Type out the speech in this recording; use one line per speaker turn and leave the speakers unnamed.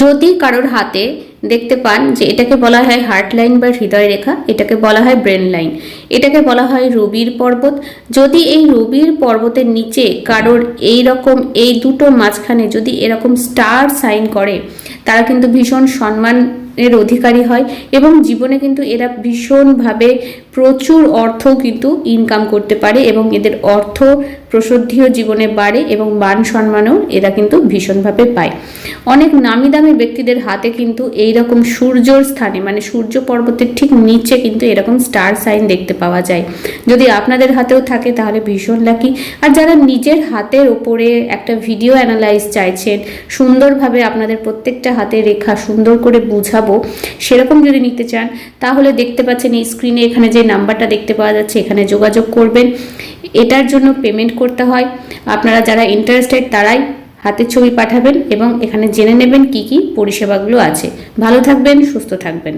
যদি কারোর হাতে দেখতে পান যে এটাকে বলা হয় হার্ট লাইন বা হৃদয় রেখা, এটাকে বলা হয় ব্রেন লাইন, এটাকে বলা হয় রবির পর্বত। যদি এই রবির পর্বতের নিচে কারোর এই রকম এই দুটো মাঝখানে যদি এরকম স্টার সাইন করে, তারা কিন্তু ভীষণ সম্মানের অধিকারী হয় এবং জীবনে কিন্তু এরা ভীষণভাবে প্রচুর অর্থ কিন্তু ইনকাম করতে পারে এবং এদের অর্থ প্রসিদ্ধিও জীবনে বাড়ে এবং মান সম্মানও এরা কিন্তু ভীষণভাবে পায়। অনেক নামি দামি ব্যক্তিদের হাতে কিন্তু এই রকম সূর্যর স্থানে মানে সূর্য পর্বতের ঠিক নিচে কিন্তু এরকম স্টার সাইন দেখতে পাওয়া যায়। যদি আপনাদের হাতেও থাকে তাহলে ভীষণ লাকি। আর যারা নিজের হাতের ওপরে একটা ভিডিও অ্যানালাইজ চাইছেন, সুন্দরভাবে আপনাদের প্রত্যেকটা হাতের রেখা সুন্দর করে বুঝাবো, সেরকম যদি নিতে চান তাহলে দেখতে পাচ্ছেন এই স্ক্রিনে এখানে যে নাম্বারটা দেখতে পাওয়া যাচ্ছে এখানে যোগাযোগ করবেন। এটার জন্য পেমেন্ট করতে হয়। আপনারা যারা ইন্টারেস্টেড তারাই হাতের ছবি পাঠাবেন এবং এখানে জেনে নেবেন কি কি পরিষেবাগুলো আছে। ভালো থাকবেন, সুস্থ থাকবেন।